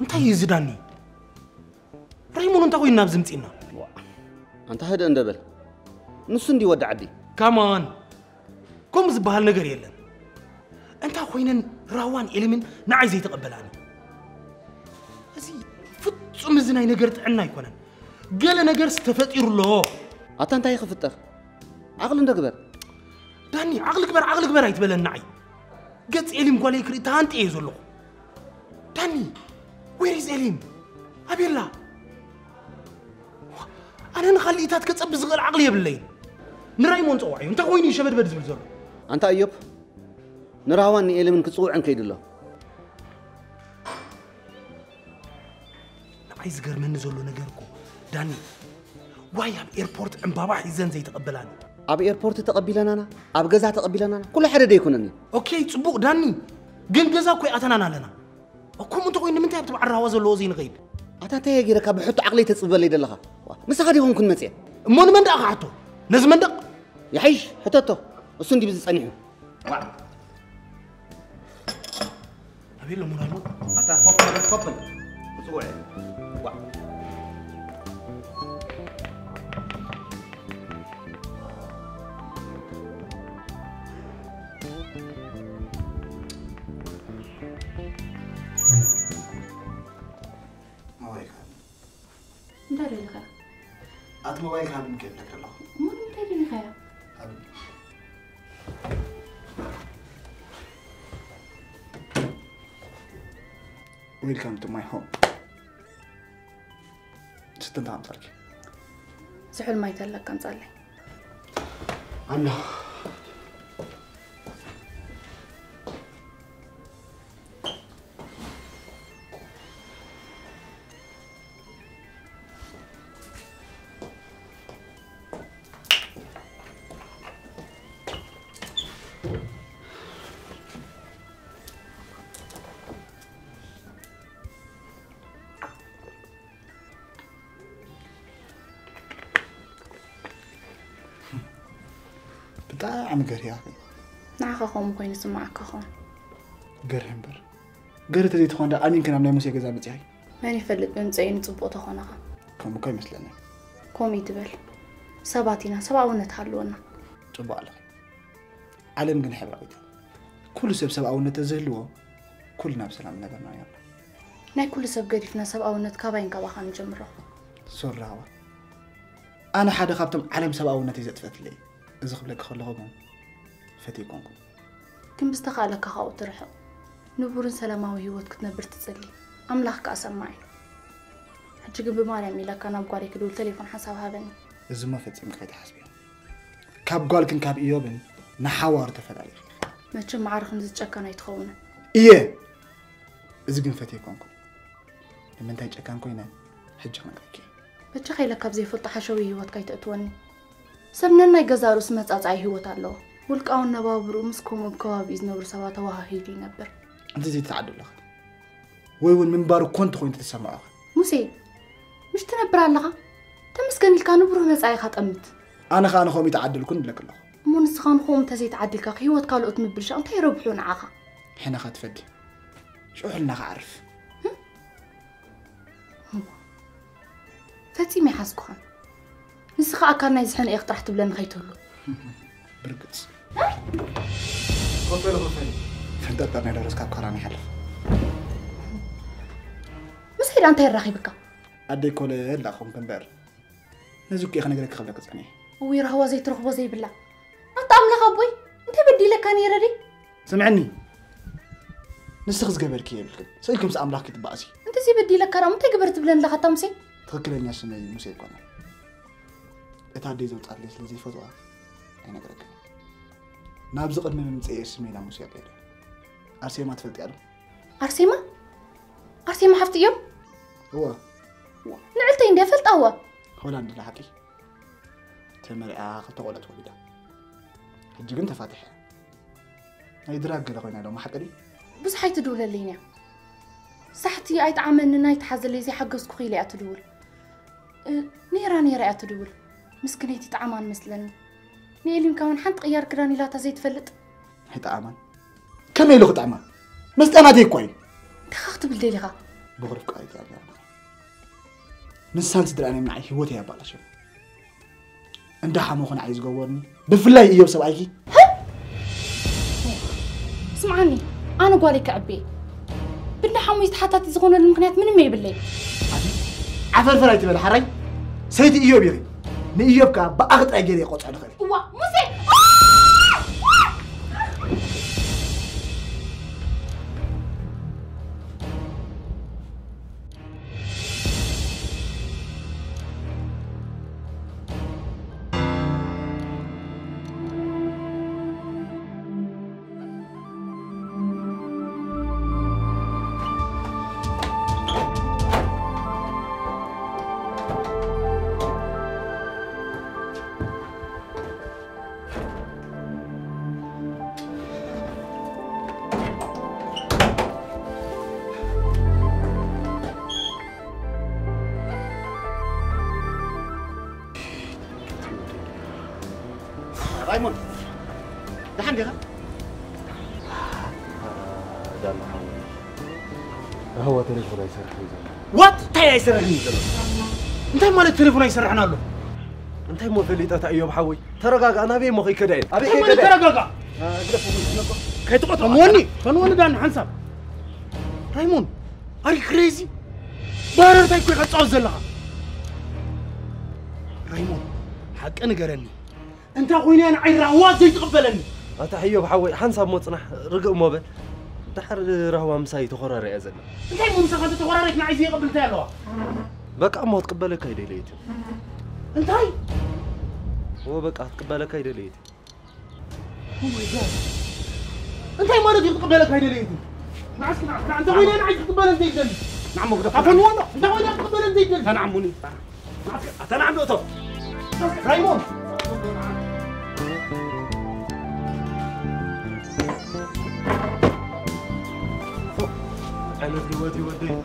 انت يزداني ريمون انت خوينا بزمصينا انت هذا اندبل نص اندي ود عدي كمان كم زبال نجر يلن انت خوينا راوان إلمن نعي زي تقبلاني ازي فتصم زناي نجرت عنا يكونن قال نجر استفطير له اتا انت يخفطر عقل ندغبر داني عقل كبر يتبلن نعي قص إلم قال يكري تانت ايه زلو داني وير از إلم أبيلا أنا نخلي تاتكتصب زغل عقلي يبلين نرايمون صوعي انت خويني شبد بد زبل زلو انت ايوب نراواني إلمن كصوعن كيدلو عايز غير من زلو نجركو داني واي اب ايربورت امبابا حيزن زي تقبلاني اب ايربورت تقبلنا انا اب غزا تقبلنا كل حدا ديكونني اوكي صبوق داني جن غزا كوي اتنانا لنا اكو انت خويني منتي بتبع الرهوا زلو زي نغيب اتا تيغيرك بحط عقلي تصبل لي دلها مسخدي هون كن مصي من مندق حطو نز مندق يحيش حطته السندي بز صنيحو أبيلا مرالو اتا خفل صوعي نداري لك أنت موبايل كان كيف لك الله مو نداري لك يا Welcome to my home. ستة عم تركي. زحل ما يتلك كان صلي. أنا. بتاع قري أخي. نعخ خون كوين سمعك خون. قرهم بر. قرت اللي تخون ده أمين كنا من موسيقى جزء بتاعي. ما نفلت بنزين تبغى تخونها. كم كم مثلنا. كومي تبل. سبعتنا سبعة تحلونا. تبغى على. علم جن حبايبي. كل سبعة ونتزهلوا. كلنا بسلام نبرنا يلا. ناي كل سب قريفنا سبعة ونتكابين كواخان جمرة. سرعة. أنا حدا خابتم علم سبعة ونتيجة فتلي. إذا خبلك خلهم فتيكونكم. كم بستخالك خاو ترحق. نبورن سلامة وهيوت كتنا برتزلي. أملاك أسمع معي. حتى قبل ما رمي لك أنا بقاري كدول تليفون حسابها بني. إذا ما فتي مكيد حسبي. كاب قالكن كاب إيوبن نحوار تفعلي. ما تشم عارف إن تتشكنا يتخونه. إيه. إذا كن فتيكونكم. لما أنت تشكان كوينا حجة مكاكي. بتشخي لك كاب زي فلطة حشوي هيوت كي تأتوني. سبنا يجزارو سمت أزعي هو تعلو والكون نبابرو مسكوم بكواب إذ نبر سوات وهاهيدي نبر أنت زي تعدل لها ويون من بارو كنت خوين تسمع أخي موسى مش تنبر علىها تمسكن الكانو برو نزعي خات أمت أنا خان خومي تعدل كن لك الله مو نسخان خوم تزي تعدل كاخ هو تقالو أتمبرش أنت يربحون عاخا حين خات فدي شو حلنا عارف فتي ما يحاسكوها نسخة أكارنا يزحن إيه اقترحت بلان خيتولو برقص خفل فندق أنا درس كاب كراني حلف مس هيدا أنت يرخيبك أدي كل لا خم كنبر نزوك يا خنا قلك خبلك زعني وير هو زي ترخبو زي بالله أنت أملك أبوي أنت بدي لك كان يردي سمعني نسخز قبل كي يبلك سألكم سأملاك تبعسي أنت زي بدي لك كرام أنت قبرت بلن لك تمسي تفكرني يا سمي موسى كنا اتعدي زوج على لزي فضوا أنا قلك نابز قد من متسير سمي لا موسى كده أرسي ما تفلت يالو أرسيما حفت يوم هو نعلتين دي فلت أوا هولاند الحكي تمر آخر تقولت وبدا هجيب أنت فاتح هاي دراج لغينا لو ما حد لي بس حي تدول اللينا صحتي أي تعمل نايت حزل لي زي حقس كخيلي أتدول نيرا أتدول مسكنيتي تعمان مثلا نيلي مكون حنت غيار كراني لا تزيد فلت هي تعمان كم يلو تعمان مست أنا دي كوين تخاخت بالديلغة بغرف قايد يعني نسان تدراني معي هوتي يا بالا شو عند حموخن عايز جورني بفلاي إيوب سوايكي اسمعني أنا قولي كعبي بدنا حمو يتحطط يزغون المكنيات من ما يبلي عفر فلايتي بلا حري سيدي إيوب يغي نإيوب كا بأخذ أجري قطع على خير هو موسى رايمون دحين ديها هو تليفون يسرح لي وات تاي يسرحني زلو انت مال التليفون يسرحنا له انت مو فليطه ايوب حوي ترغاغ انا بي مخي كداين ابي كي ترغاغا كي تقطع موني فنون دان حنسب رايمون اري كريزي بارر تاي كوي قصو زلها رايمون حق نغرني انت خويني انا عيرا واز يتقبلني انت ايوب حوي حنسب مصنح رقق موبل دحر رهوا مساي تخرر يا زلمه انت مو مسخت تخررك نعايز يقبل تاعلوا بقى ما تقبلك هيدي ليت انت هاي هو بقى تقبلك هيدي ليت او ماي جاد انت ما رضي تقبلك هيدي ليت نعسك انت وين انا عايز تقبل انت جدل نعم وقف عفوا والله انت وين تقبل انت جدل انا عموني انا عم بقطع رايمون انا في ودي ودي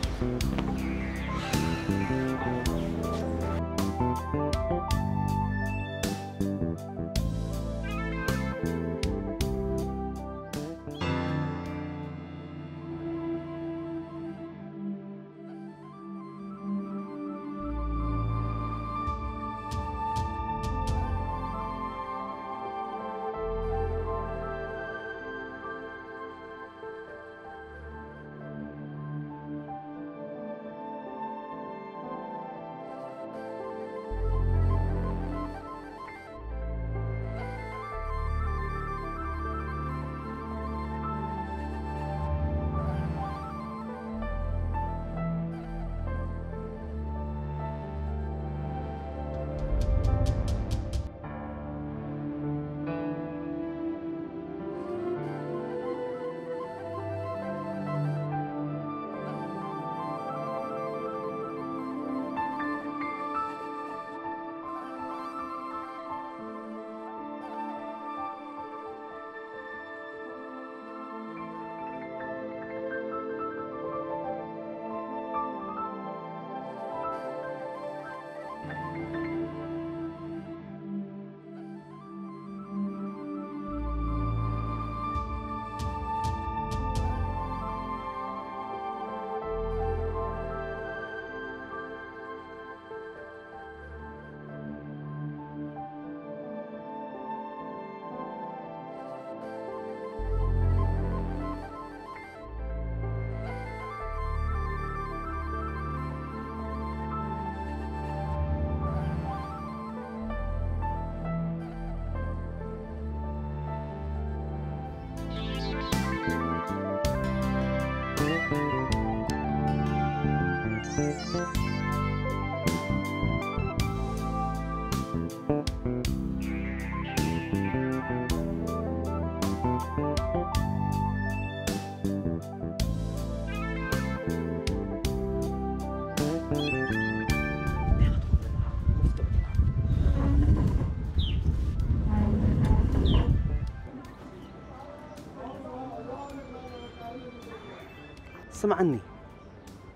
سمعني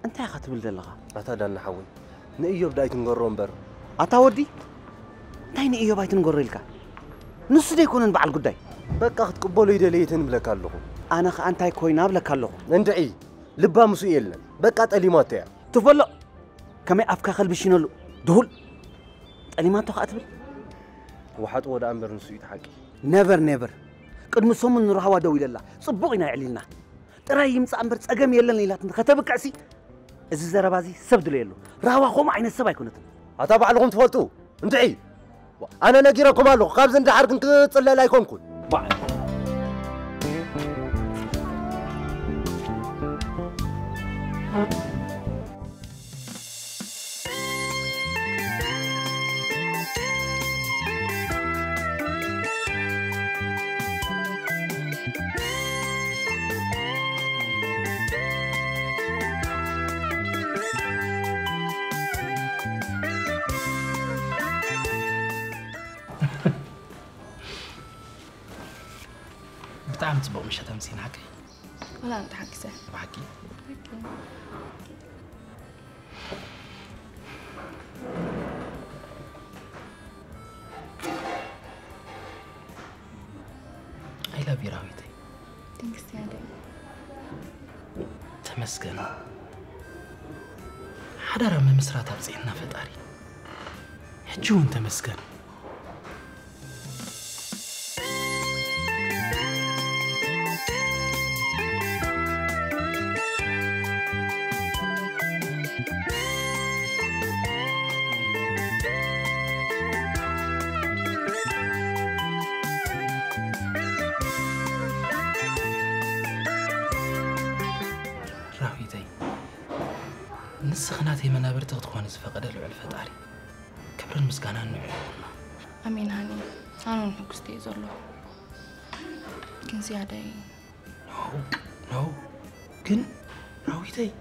أنت يا خاتم الدلغة أتادان نحوي نأيوب دايت نقرون بر أتاودي تاين إيوب بايت نقر لك نص دي يكون بعد القداي بقى أخذ قبولي دليتن بلك الله أنا أنت هاي كوينا بلك الله ندعي لبا مسؤولنا بقى تأليمات يا تفضل كم أفكار قلبي شنو دهول تأليمات تقاتل وحط ودا أمر نسيت حكي نيفر قد مسوم من رهوا دوي لله صبغنا يعلينا ترى يمص أمبر أجمع يلا ليلات كتبك عسي إذا زربازي سبد ليلو رهوا خم عين السباي كنت أتابع لهم تفوتوا ندعي أنا نجيركم الله قابز أنت حرق أنت تصلي لا يكونكم بتعمل تبغى مش هتمسين حكي ولا أنت حكي سهل بحكي I love you راويتي Thanks يا دي تمسكن حدا رمى مسرات أبزينا فتاري حجون تمسكن نسخناتي منابر تغطخون فقد العل فتاري كبر المسكانة النوعي أمين هاني أنا نحكستي زرلو كن زيادة نو كن راويتي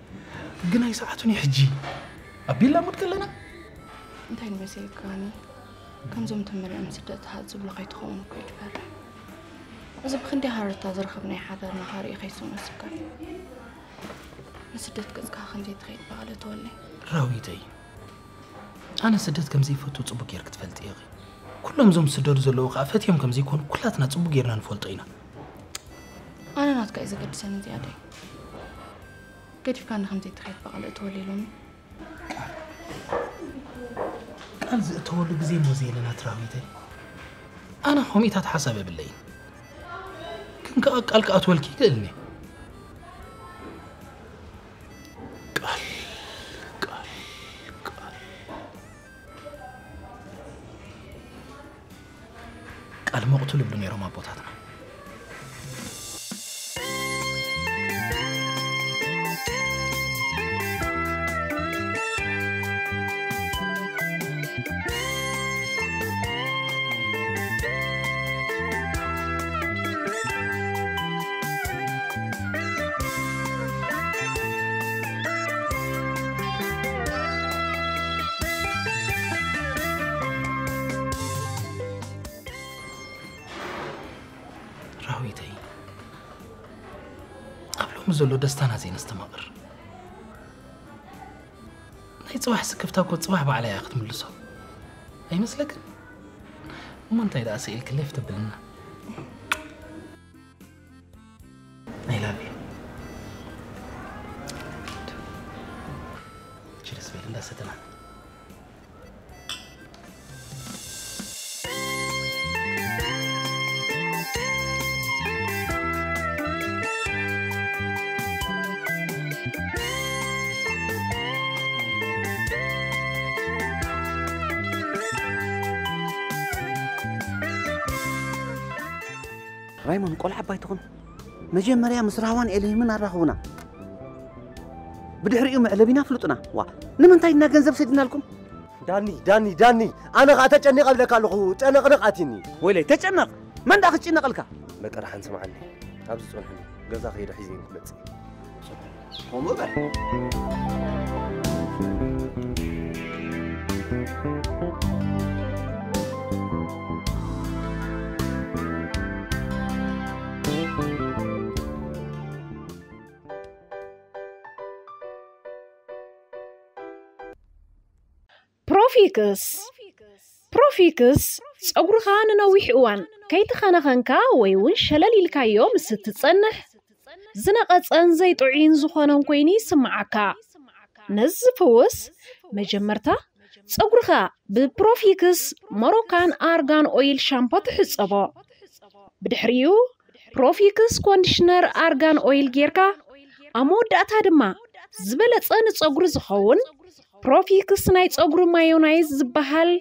قنا يساعتوني حجي أبي الله متكلنا انتهي المسيك هاني كم زم تمر أمسدت هاد زبل غيت خون كويت فرح إذا بخندي هارتا زرخبني حدا نهاري خيسون السكر سدت كذا خندي تغيب بعد تولي راويتي أنا سدت كم زي فتو تصبق يركت فلت إيغي كلهم زم سدود زلوا قافت يوم كم زي يكون كلاتنا تصبق يرنا نفولطينا أنا ناتك إذا قد سنة زيادة كيف كان خمسة تغيب بعد تولي لهم قال زي تولي زي موزي لنا تراويتي أنا حميتها حسب بالليل كنك أقلك أتولكي قلني المقتول ابن يروم أبوتاتنا راويتي قبلهم زلو دستانا زين استمر ناي صباح سكفتها كنت صباح بعليها أخذ من اللصق أي مسلك وما انت إذا أسئل كليف تبلنا I love you جلس بيل الله ستنا رايمون قول حبايتكم مجمريا مسراوان إلي من الرهونا بدحريو معلبينا فلطنا وا نمنتاي نا ገንዘብ سيدنا لكم داني أنا قاعد أتجنق قبلك على تنقنقاتني ويلي تجنق من داخل تجنقلك بقى راح نسمعني أبز صنحني جزاك خير حزين كمتي قوموا بقى ፕሮፊክስ ፀጉርኻ ንነዊሕ እዋን ከይተኸናኸንካ ወይ እውን ሸለል ኢልካዮ ምስ እትጸንሕ ዝነቐጸን ዘይጥዑይን ዝኾነን ኮይኑ ይስምዓካ ነዚ ፍውስ መጀመርታ ፀጉርኻ ብፕሮፊክስ ሞሮካን አርጋን ኦይል ሻምፖ ትሕጸቦ ብድሕሪኡ ፕሮፊክስ ኮንዲሽነር አርጋን ኦይል ጌርካ አመወዳእታ ድማ ዝበለጸ ንፀጉሪ ዝኸውን ፕሮፊክስ ናይ ፀጉሪ ማዮናይዝ ዝበሃል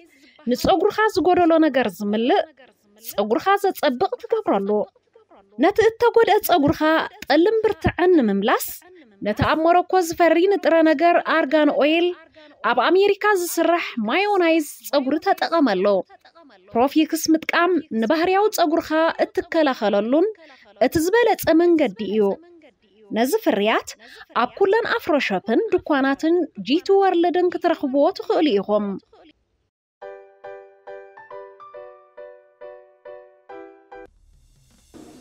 ንፀጉርኻ ዝጎደሎ ነገር ዝምልእ ፀጉርኻ ዘጸብቕ ትገብረሉ ነቲ እተጎድአ ፀጉርኻ ጠልም ብርትዕን ንምምላስ ነቲ ኣብ ሞሮኮ ዝፈሪ ንጥረ ነገር አርጋን ኦይል ኣብ አሜሪካ ዝስራሕ ማዮናይዝ ፀጉሪ ተጠቐመሉ ፕሮፊክስ ምጥቃም ንባህርያዊ ፀጉርኻ እትከላኸለሉን እቲ ዝበለጸ መንገዲ እዩ ነዚ ፍርያት ኣብ ኩለን አፍሮሾፕን ድኳናትን ጂቱ ወርልድን ክትረኽብዎ ትኽእሉ ኢኹም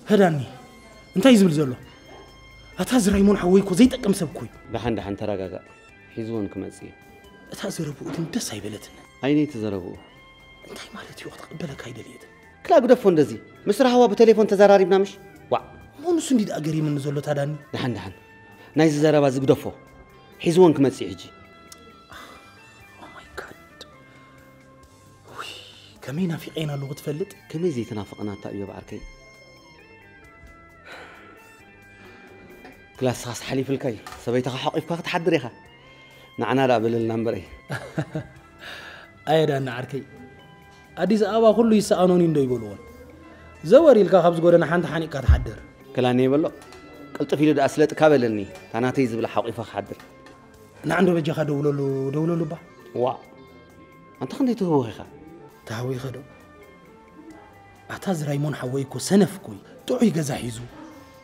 هداني انت يزبل زلو اتازر رايمون حويكو زي طقم سبكوي دحن ترغاغا حيزون كمصي اتازربو دس አይበለትን አይኔ ተዘረቡ እንታይ ማለት ይወጥ ቀበለክ አይደልየት ክላ ጉደፎ እንደዚ መስራህዋ በቴሌፎን ተዛራሪብና ምሽ ዋ ሞንሱ እንዲድ አገሪ ምን ዘሎ ታዳኒ دحن ናይዚ ዘረባ ዝግደፎ حيزون كمصي ሕጂ ኦ ማይ ጋድ ወይ ከመይና ፊቀና ለው ትፈልጥ ከመይ ዘይተናፈቀና ታዩ ባርከይ كلاس خاص حليف الكاي سبيتها حقيفك تحضر ياخا نعنا لا بللنا امبري ايدا نعركي اديس ابا كله يسانوني اندو يبلون زوري الكا خبز غودنا حنت حنيقا تحضر كلاني يبلو قلطف يلو اسلط كابلني تاناتي زبل حقيفك حضر نعندو بجي خا دولولو با وا انت خنديتو هو ياخا تاوي خدو اعتذر حويكو سنفكوي توعي غزا حيزو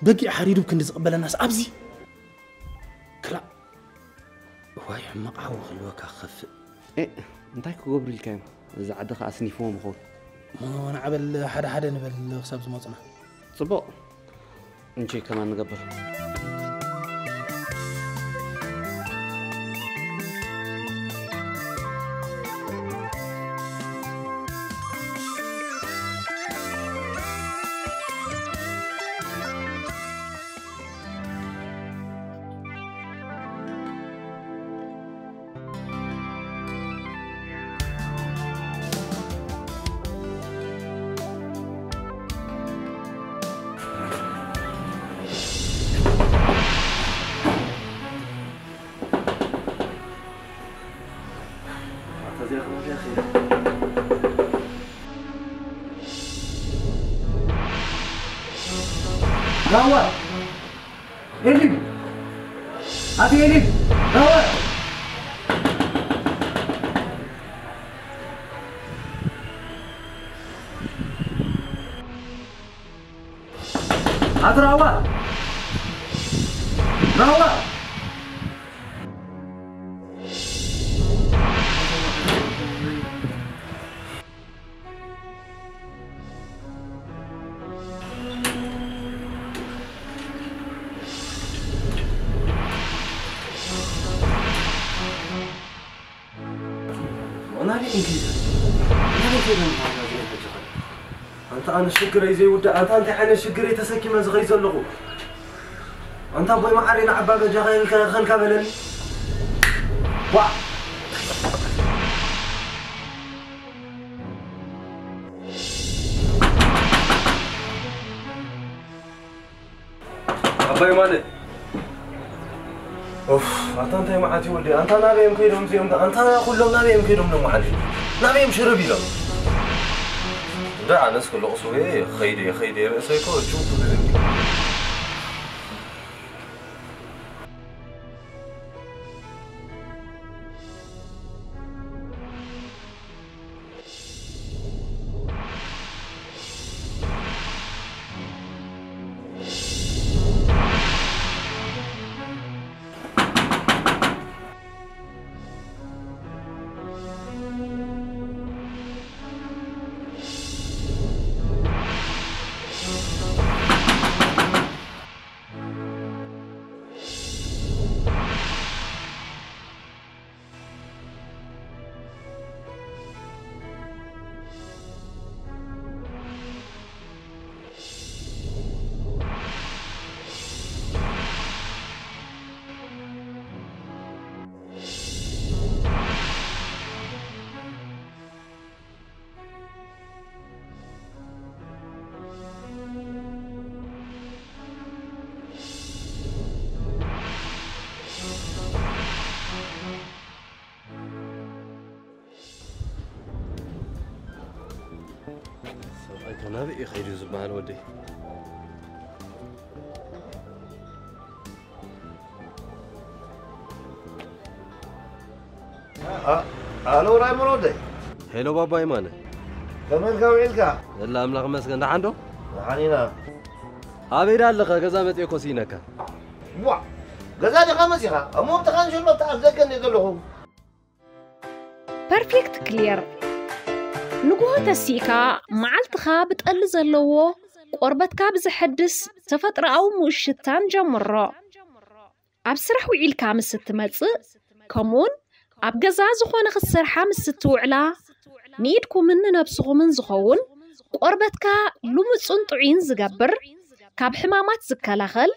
بقي حريدو كن زقبل الناس ابزي كلا واي حمق حو خلوك اخف ايه انتي كغبر الكام اذا عدخ اسنيفهم خو انا عبل حدا نبل حساب زموصنا صبو نجي كمان نقبر راوة إلين هاتي إلين راوة هات راوة أنا الشجرة زي ودا أنت حين الشجرة تسكي ما زغيز اللغو أنت أبوي ما علينا عبابة جاهل خل كاملني وا أبوي مالي أوف أنت ما عادي ولدي أنت نبيهم كيدهم زيهم أنت كلهم نبيهم كيدهم لهم محلي نبيهم شربي لهم ده الناس كلها قصوى خيدي رأسي كله تشوف تدري أنا بقي خير زبان ودي الو رايمون ودي هلو بابا إيمانه كمل كويلك لا أملاك مسكن ده عنده حنينا أبي رالك كذا متى كوسينك وا غزالي خمسيها أمو بتخان شو ما تعرف ذاك اللي يقولهم بيرفكت كلير نقوه تسيكا معلتخا بتقل زلوه قربتكا بزحدس تفتر أو مؤشتان جمرة أبسرح وعيلكا مستمتس كمون أبقزا زخونا خسرحا مستوعلا نيدكو من نبسغو من زخون قربتكا لمتصن طعين زقبر كاب حمامات زكالاخل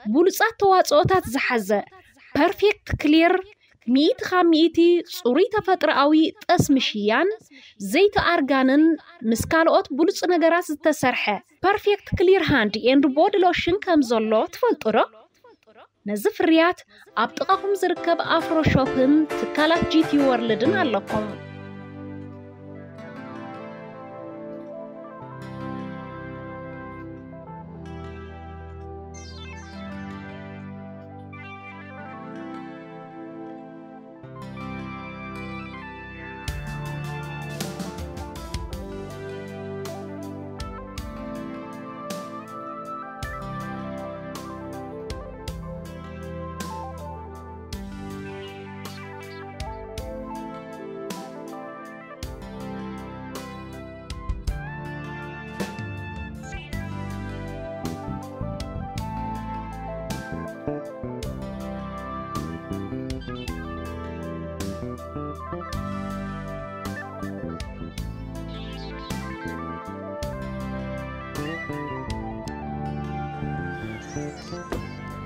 بولصات تواصوتات زحزة بيرفكت كلير ميت خاميتي صوري تفترأوي تسمشيان زيت أرغانن مسكالوت بولص نغراس تسرحة بيرفكت كلير هاندي اند بودي لوشن كمزولو تفلطرو نزف الريات أبتقاكم زركب أفرو شوبن تكالات جيتي وورلدن علىكم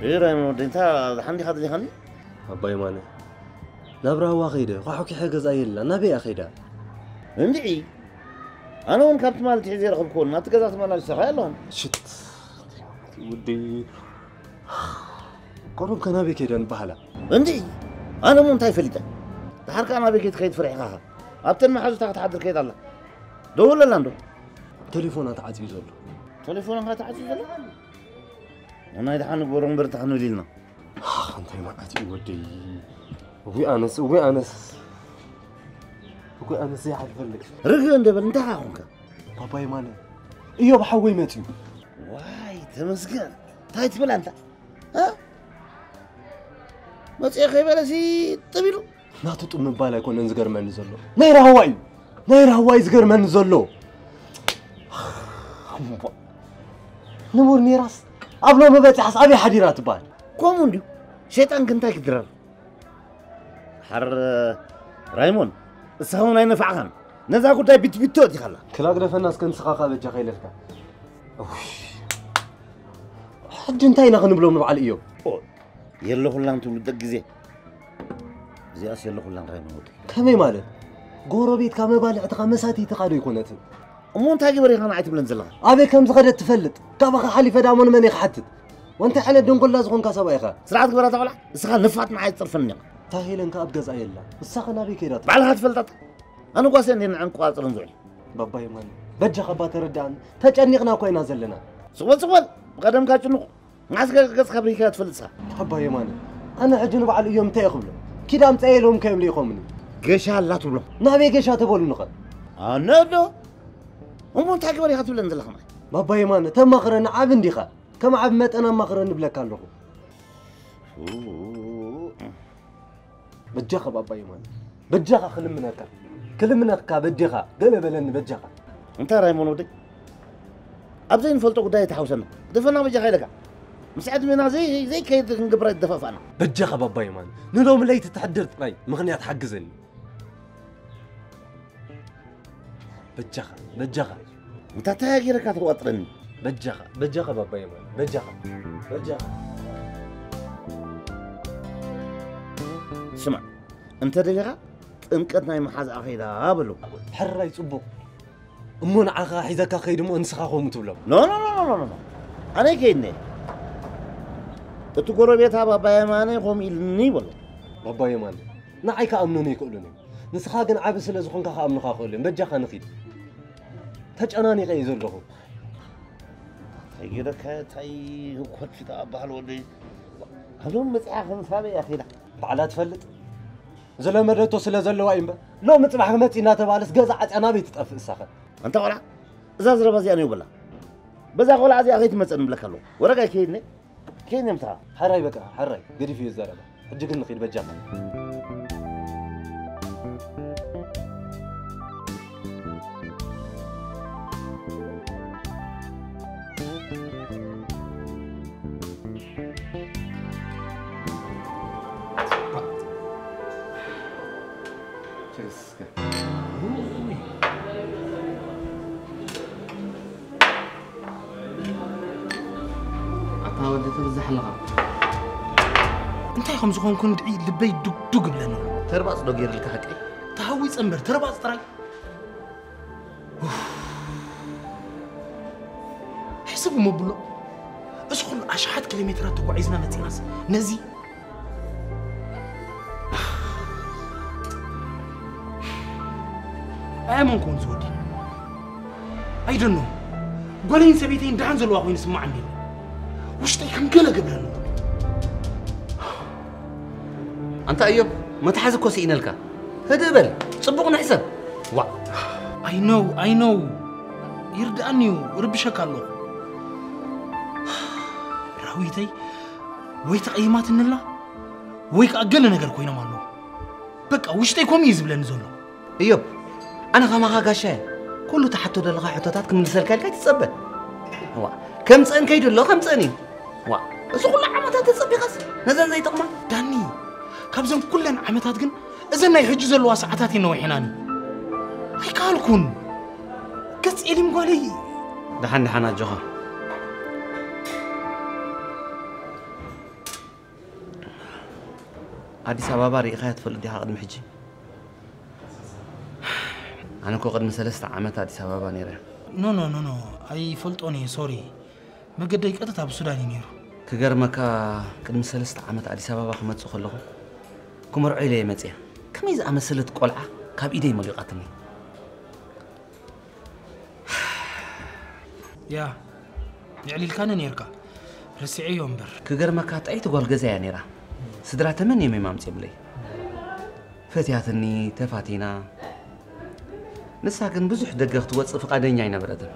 إيه رايمون أنت حندي خد لي خني أبا إيمانه نبره واخيده وحكي حاجة زي لا نبي أخيده عندي أنا وين كنت مالتي حزير خبكون ما تقدر تمال سخيلهم شت ودي قرب كنا بكيدن بحلا عندي أنا مو انتي فليته تحرك أنا بكيت خيط فرحها أبتن ما حاجة تحضر كيد الله دول ولا عنده تليفونات عزيز له تليفونك تعزيز الله أنا إذا حنو بورم برتخنو ليلنا أنت ما أتي ودي وي أنس وي أنس يا حد فلك رجل أنت بنت هاونك بابا إيمانه إيوه بحوي ماتيو واي تمسكن تايت بلا أنت ها ما تيجي بلاسي تبيلو ناتو من بالا يكون نزجر من نزلو نير هواي زجر من نزلو نمور نيراس أبلو ما بتحس أبي حديرات بال كومونديو شيطان كنتا كدرر حر رايمون السهون أين فعهم نزا قلت بيت بيتوت يخلا كلا قرف الناس كنت سخاخة بتجا خيلك حد انتينا خنبلو من على إيوب يلا خلان تقول دق زي أس يلا خلان رايمون كمي ماله قربيت كم بالع تخمساتي تقادو يكونت مون تاجي بري خان عيت بلنزلها أبي كم زغدت تفلت كابا حالي فدامون من يخحتت وانت حالة دون كل لازغون كاسبا يخا سرعت قبرة طبعا السخان نفعت معي طرفني تاهيلن كأبجز أيلا السخان أبي كيرات بعلها تفلتت أنا قاسين إن عن قاطر نزول بابا يمان بجا خبات ردان تجنقنا كوينا زلنا سوال قدم كاتشنو عسكر قص خبري كات فلسها بابا يمان أنا أجنب على اليوم تأخذله كده متأيلهم كم لي خمني قشة لا تبلو نبي قشة تقول نقل أنا ده هم تاجي بري خاتو لنزل خماي بابا يمان تم مقرن عبن ديخا كم عب مت أنا مقرن بلك الله بجخا بابا يمان بجخا كل منك بجخا قل بلن بجخا أنت رايمون ودي أبزين فلتو قداية تحوسنا دفنا بجخا لك مساعد منا زي كيد نقبر الدفاف أنا بجخا بابا يمان نلوم لي تتحدر راي مغنيات حجزني بجخا أنت تاجي ركعت وأطرني بجخا بابا يمان بجخا اسمع أنت دقيقة انقطنا محاز أخيدا قبلو حر يصبو أمون عخا حيزك خيد مو انسخاخو متبلو لا أنا كيني تقول بيتها بابا يماني قوم إلني والله بابا يماني نعيك أمنوني كلني نسخاقن عابس لزخون كخا أمنو خاخولين بجخا نخيد تجأناني غير زلهم تيجي لك تاي كل شيء تقبل ولي هلون متعاقم فابي يا أخي بعلا تفلت زلا مرتو سلا زلا وايمبا لو متبع متينا تبالس جزعت أنا بيت تقفل ساخن أنت ولا زازر بزيان يقول بس أقول عزي أخي تمسن بلك له ورجع كيني متى حراي بك حراي قري في الزربة أجيك النقيل بجامع عطاودي ترزح لها انت يا خمس كون دعي لبي دق بلنا تربص لو غير لك حقي تهوي صنبر تربص طراي حسبوا مبلو اسخن اشحات كيلومترات تقعيزنا متيناس نزي امن كون زودي اي دونو قولين سبيتين دحان زلوا وين سمعني وش تيكم قلق بلنا أنت أيوب ما تحزك وسينا لك هدبل صبغنا حسب وا I know يردأني وربشك الله راويتي ويت قيمات الله ويك أقل نقر كوينا مالو بقى وش تيكم يزبلن زلو أيوب أنا غما غاشة كله تحت دلغا حطتات كم نسال كاي تتصبل وا كم صن كيدو لو كم صني وا اسو كل عمتات تصبي خاص نزل زي تقما داني كابزن كلن عمتات كن اذا ناي حج زلوا ساعات ينوحناني هي قالكون قص إلي مقولي دحن حنا جوها أديس أبابا ريقها تفل دي قدم حجي أنا كو قدم 3 عامات أديس أبابا نيره نو أي فلتوني سوري ما قد يقطع بسوداني نيرو كجرمك قدم 3 عامات أديس أبابا خمت سخلهم كمر عيلة متيا كم إذا أمثلت قلعة كاب إيدي مليقاتني يا يعني الكان نيركا رسعي يومبر كجرمك أي تقول جزاء نيرة سدرا تمني ميمام تبلي فتياتني تفاتينا نساكن بزح دققت وصف قادني عينا بردن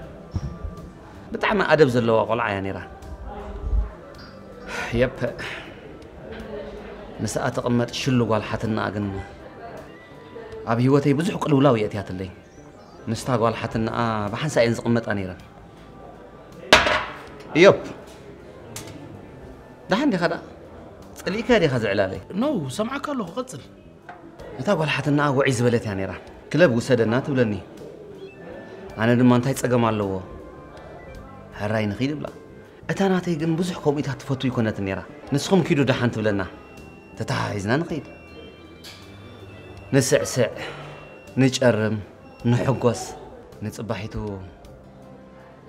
بتعمى أدب زلوا قلعة نيرة يب نساء تقمت شلو قال حتنا أجن أبي هو تي بزح قلوا لا ويأتيات اللي نستا قال حتنا بحنس أين قمت أنيرة يب ده عندي خدا اللي كادي خزع علالي نو سمعك الله قتل نتا قال حتنا وعيز بلت يعني راه كلب وسدنا تبلني أنا لما أنت تسقم على لو هراي نخيل بلا أتانا تيجن بزح كوميتها تفتو يكونت النيرة نسخم كيلو دحان تبلنا تتعايزنا نخيل نسعسع نجرم نحقوس نتصبحيتو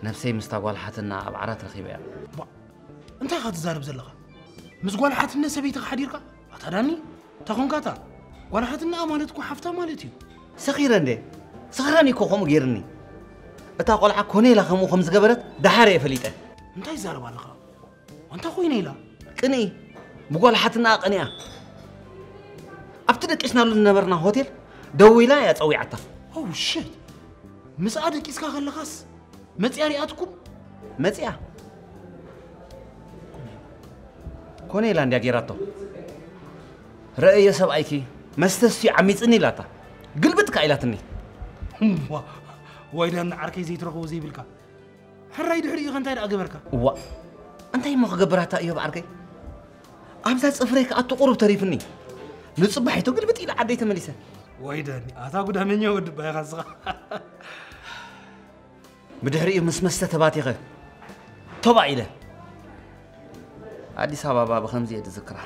نفسي مستقبل حتنا بعرات رخيبة أنت خاطر زارب زلقة مسقول حتنا سبيتك حديرك أتراني تكون كاتا ولا حتنا أمانتكو حفتا مالتي صغيراني كو خم غيرني أتا قلعة كوني لا خمو خمس قبرت دحاري فليته أنت يزارب على خا وأنت خويني لا كني بقول حتنا قنيا أبتدك إيش نقول نبرنا هوتيل دوي لا يا تسوي عتا أوه شيت مساعدك إسكا خل خاص متياري أتكم متيا كوني لا ندي أجيراتو رأي سبعيكي مستسي عميتني لاتا قلبتك إلاتني وايد من عركي زي تروحوا زي بالكا حراي دحري غنتاي أقبرك وا أنت يما خبرتها أيوب عركي أمسات صفريك أتقرب تريفني نصبحيتو قلبت إلى عديت مليسة وايدني أتاقود همين يود بيا غزغة بدحري مسمسة تباتي غير طبع إله أديس أبابا بخمزية تذكره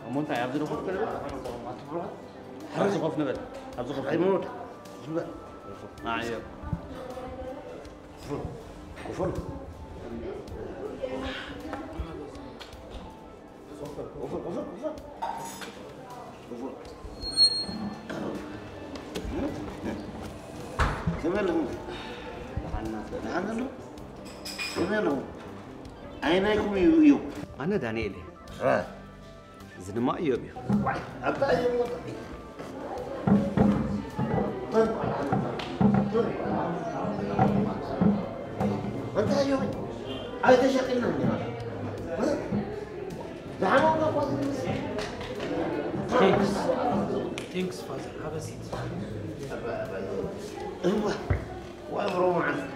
أمونت عبد الرحمن كده حرز خوف نبل حرز خوف يموت أيوه كفر كمان عينيكم يو أنا دانيالي زين ما يوبي انت يومي عايز تشقلنا Thanks, father. Have a seat. ايوه وامروا معنا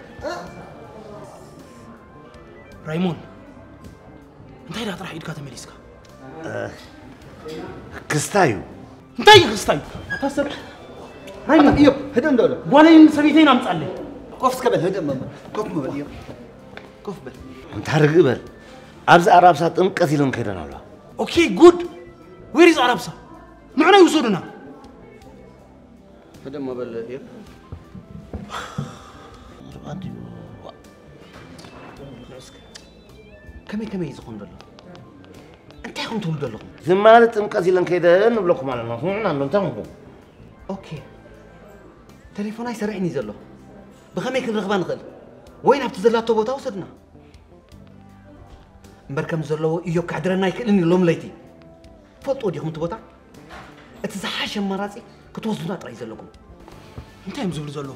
رايمون انت هيدا راح ايدك تمليسكا كستايو انت يا خستاي تاسب رايمون يب هدن دولة بولين سبيتين امصالي كوف سكبل هدن ماما كوف مبل يب كوف بل انت هرقبل ابز عربسا طمقت يلون كيدنا الله اوكي جود وير از عربسا معنا يوصلنا هدن مبل يب كمي يزخون دلو انت يكون تقول دلو زمالة طمقت يلون كيدنا نبلكم على نحن عندهم تمهم اوكي تليفون يسرعني زلو بخمي كن رغبان نخل وين بتزلاتو بوتا وصدنا مبركم زلو يوب كعدرنا يكلني لوم ليتي فوتو ديكم تبوتا اتزحاش مراتي كتوصلنا طري زلكم انت يا مزول زلو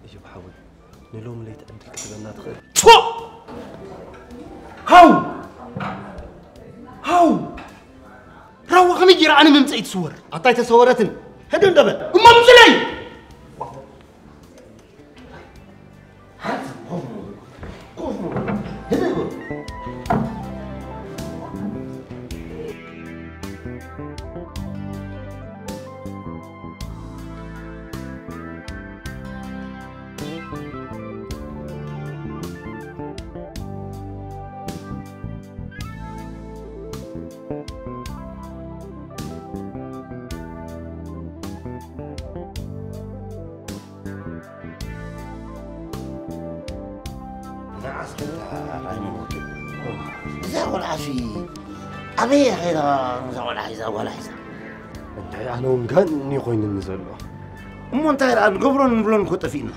يجي بحاول نلوم ليت انت كتبنا تخيل تفو هاو راو خمي جرا انا ممصي تصور عطاي تصورتن هدون دبل اما مزلي زاول عشي أبي غير زاول عشي زاول عشي انت انا ونغني خوين نزلو مو انت الان قبرون نبلون كنت فينا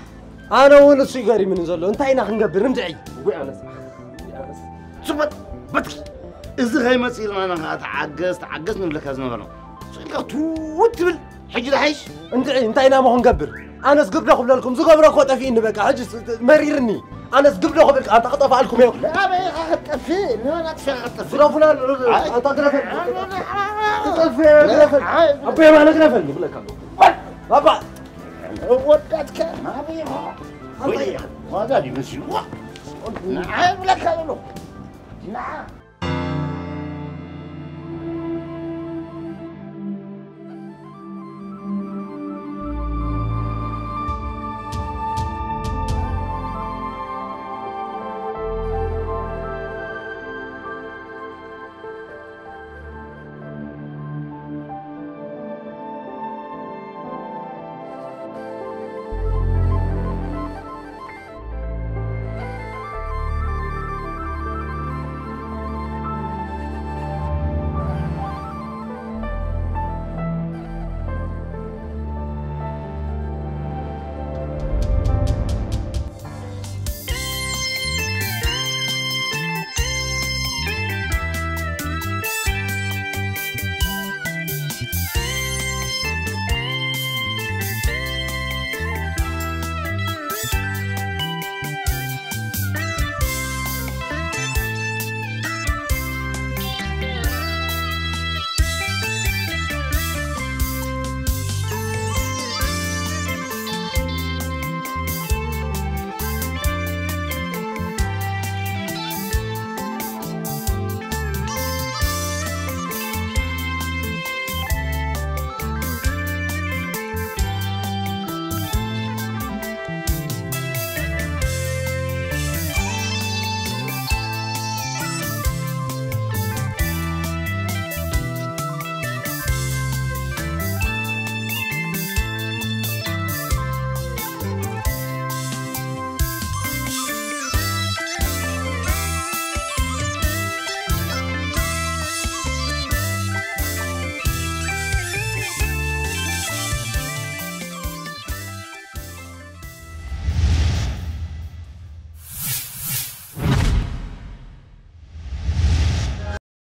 انا ولا سيجاري من نزلو انت عينا خنقبر نمدعي وي انس صبت بتكي إذا هاي مسير أنا تعجز نبلك هذا نبلو شو توتبل حجي لحيش انت عينا ما خنقبر انا سقبنا قبل لكم زقبرك وطفين بقى حجز مريرني انا سقبنا قبلك انت قطف عليكم يا لا ما خطفين لا تشغل لا فلان انت قرفل قرفل ابي ما انا قرفل بقول لك بابا ودتك ما بيها هذا يمشي نعم لك نعم